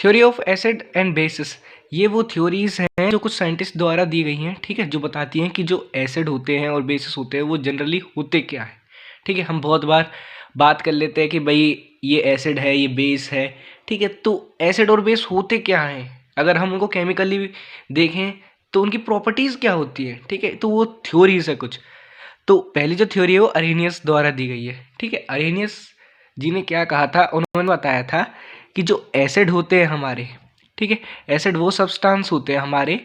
Theory of acid and bases, ये वो theories हैं जो कुछ साइंटिस्ट द्वारा दी गई हैं, ठीक है, जो बताती हैं कि जो एसिड होते हैं और बेसिस होते हैं वो जनरली होते क्या है। ठीक है, हम बहुत बार बात कर लेते हैं कि भाई ये एसिड है, ये बेस है, ठीक है। तो एसिड और बेस होते क्या हैं, अगर हम उनको केमिकली देखें तो उनकी प्रॉपर्टीज़ क्या होती है, ठीक है। तो वो थ्योरीज है कुछ। तो पहली जो थ्योरी है वो अरेनियस द्वारा दी गई है, ठीक है। अरेनियस जी ने क्या कहा था, उन्होंने बताया था कि जो एसिड होते हैं हमारे, ठीक है, एसिड वो सब्सटेंस होते हैं हमारे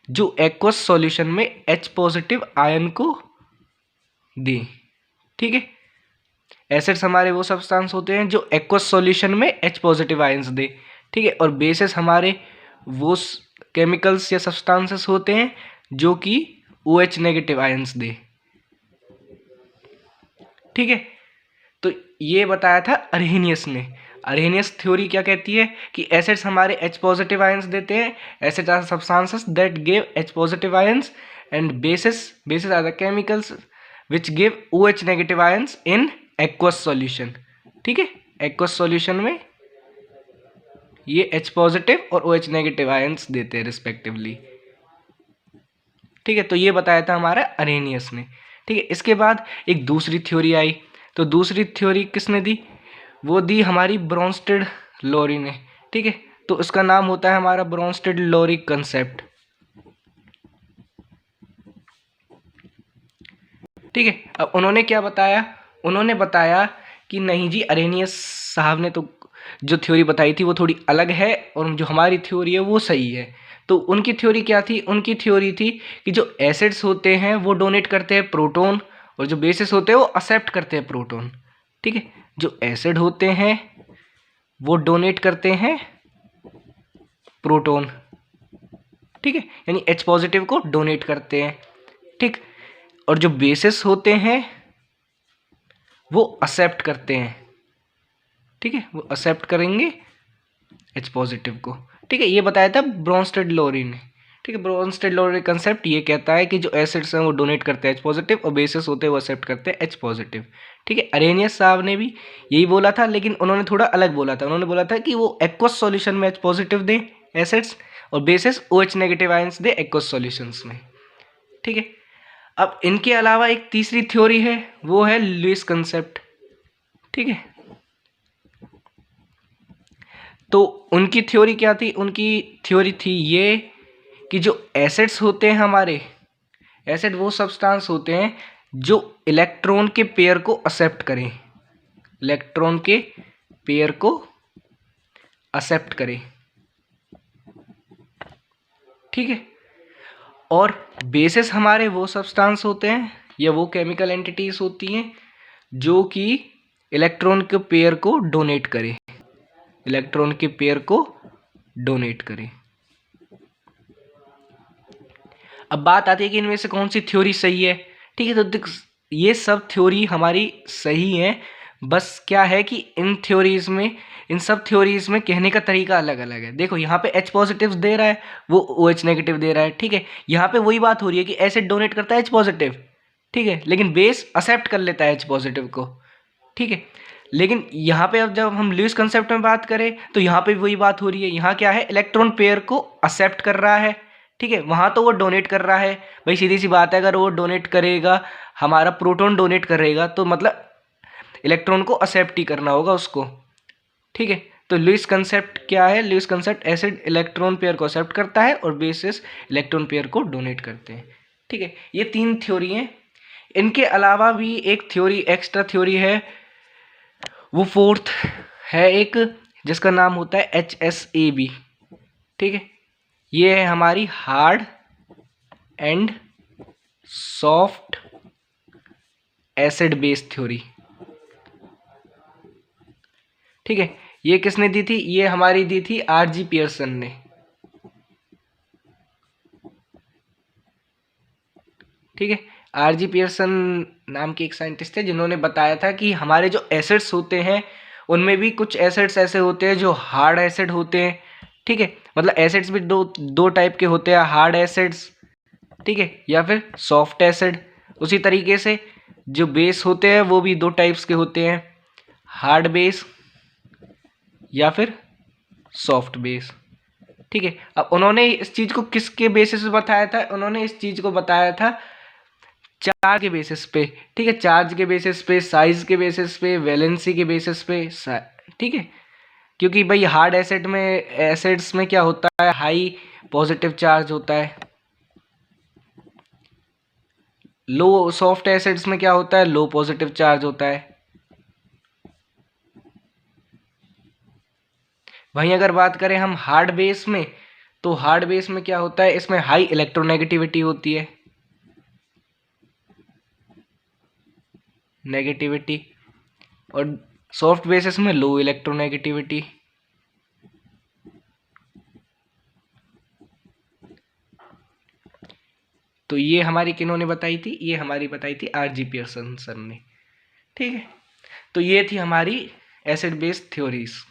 जो एक्वस सॉल्यूशन में H पॉजिटिव आयन को दे, ठीक है। एसिड्स हमारे वो सब्सटेंस होते हैं जो एक्वस सॉल्यूशन में H पॉजिटिव आयंस दे, ठीक है। और बेसिस हमारे वो केमिकल्स या सब्सटेंसेस होते हैं जो कि OH नेगेटिव आयंस दे, ठीक है। तो ये बताया था अरहेनियस ने। अरहेनियस थ्योरी क्या कहती है कि एसिड्स हमारे H पॉजिटिव आयंस देते हैं, acids are substances that give H positive ions, and bases are the chemicals which give OH negative ions in aqueous solution, ठीक है। एक्वस सॉल्यूशन में ये H पॉजिटिव और OH नेगेटिव आयंस देते हैं respectively, ठीक है। तो ये बताया था हमारा अरेनियस ने, ठीक है। इसके बाद एक दूसरी थ्योरी आई, तो दूसरी थ्योरी किसने दी, वो दी हमारी ब्रोंस्टेड लोरी ने, ठीक है। तो इसका नाम होता है हमारा ब्रोंस्टेड लोरी कंसेप्ट, ठीक है। अब उन्होंने क्या बताया, उन्होंने बताया कि नहीं जी, अरेनियस साहब ने तो जो थ्योरी बताई थी वो थोड़ी अलग है और जो हमारी थ्योरी है वो सही है। तो उनकी थ्योरी क्या थी, उनकी थ्योरी थी कि जो एसिड्स होते हैं वो डोनेट करते हैं प्रोटॉन और जो बेसिस होते हैं वो एक्सेप्ट करते हैं प्रोटॉन, ठीक है। जो एसिड होते हैं वो डोनेट करते हैं प्रोटॉन, ठीक है, यानी H पॉजिटिव को डोनेट करते हैं, ठीक। और जो बेसिस होते हैं वो एक्सेप्ट करते हैं, ठीक है, वो एक्सेप्ट करेंगे H पॉजिटिव को, ठीक है। ये बताया था ब्रोंस्टेड लोरी ने, ठीक है। ब्रोंस्टेड लोरी कंसेप्ट ये कहता है कि जो एसिड्स हैं वो डोनेट करते हैं H पॉजिटिव और बेसिस होते हैं वो एक्सेप्ट करते हैं H पॉजिटिव, ठीक है। अरेनियस साहब ने भी यही बोला था, लेकिन उन्होंने थोड़ा अलग बोला था। उन्होंने बोला था कि वो एक्वस सॉल्यूशन में H पॉजिटिव दें एसिड्स और बेसिस OH नेगेटिव आयंस दे एक्वस सॉल्यूशंस में, ठीक है। अब इनके अलावा एक तीसरी थ्योरी है, वो है लुईस कंसेप्ट, ठीक है। तो उनकी थ्योरी क्या थी, उनकी थ्योरी थी ये कि जो एसिड्स होते हैं हमारे, एसिड वो सब्सटेंस होते हैं जो इलेक्ट्रॉन के पेयर को एक्सेप्ट करें, इलेक्ट्रॉन के पेयर को एक्सेप्ट करें, ठीक है। और बेसिस हमारे वो सब्सटेंस होते हैं या वो केमिकल एंटिटीज होती हैं जो कि इलेक्ट्रॉन के पेयर को डोनेट करें, इलेक्ट्रॉन के पेयर को डोनेट करें। अब बात आती है कि इनमें से कौन सी थ्योरी सही है, ठीक है। तो ये सब थ्योरी हमारी सही है, बस क्या है कि इन थ्योरीज में, इन सब थ्योरीज में कहने का तरीका अलग अलग है। देखो यहाँ पे H पॉजिटिव दे रहा है, वो OH नेगेटिव दे रहा है, ठीक है। यहाँ पे वही बात हो रही है कि एसिड डोनेट करता है H पॉजिटिव, ठीक है, लेकिन बेस एक्सेप्ट कर लेता है H पॉजिटिव को, ठीक है। लेकिन यहाँ पे अब जब हम लुईस कंसेप्ट में बात करें तो यहाँ पे वही बात हो रही है। यहाँ क्या है, इलेक्ट्रॉन पेयर को एक्सेप्ट कर रहा है, ठीक है। वहाँ तो वो डोनेट कर रहा है, भाई सीधी सी बात है, अगर वो डोनेट करेगा, हमारा प्रोटॉन डोनेट करेगा तो मतलब इलेक्ट्रॉन को एक्सेप्ट ही करना होगा उसको, ठीक है। तो लुईस कंसेप्ट क्या है, Lewis concept acid electron pair को एक्सेप्ट करता है और बेसिस इलेक्ट्रॉन पेयर को डोनेट करते हैं, ठीक है। ये तीन थ्योरी हैं। इनके अलावा भी एक थ्योरी, एक्स्ट्रा थ्योरी है, वो फोर्थ है एक, जिसका नाम होता है HSAB, ठीक है। ये है हमारी hard and soft acid base theory, ठीक है। ये किसने दी थी, ये हमारी दी थी RG पियर्सन ने, ठीक है। RG पियर्सन नाम के एक साइंटिस्ट थे जिन्होंने बताया था कि हमारे जो एसिड्स होते हैं उनमें भी कुछ एसिड्स ऐसे होते हैं जो हार्ड एसिड होते हैं, ठीक है। मतलब एसिड्स भी दो दो टाइप के होते हैं, हार्ड एसिड्स, ठीक है, या फिर सॉफ्ट एसिड। उसी तरीके से जो बेस होते हैं वो भी दो टाइप्स के होते हैं, हार्ड बेस या फिर सॉफ्ट बेस। ठीक है, अब उन्होंने इस चीज को किसके बेसिस पे बताया था? उन्होंने इस चीज को बताया था चार्ज के बेसिस पे। ठीक है, चार्ज के बेसिस पे, साइज के बेसिस पे, वैलेंसी के बेसिस पे। ठीक है, क्योंकि भाई हार्ड एसिड्स में क्या होता है? हाई पॉजिटिव चार्ज होता है। लो सॉफ्ट एसिड्स में क्या होता है? लो पॉजिटिव चार्ज होता है। वहीं अगर बात करें हम हार्ड बेस में, तो हार्ड बेस में क्या होता है? इसमें हाई इलेक्ट्रोनेगेटिविटी होती है, नेगेटिविटी। और सॉफ्ट बेसिस में लो इलेक्ट्रोनेगेटिविटी। तो ये हमारी किन्होंने बताई थी? ये हमारी बताई थी आर.जी. पियर्सन सर ने। ठीक है, तो ये थी हमारी एसिड बेस थ्योरीज।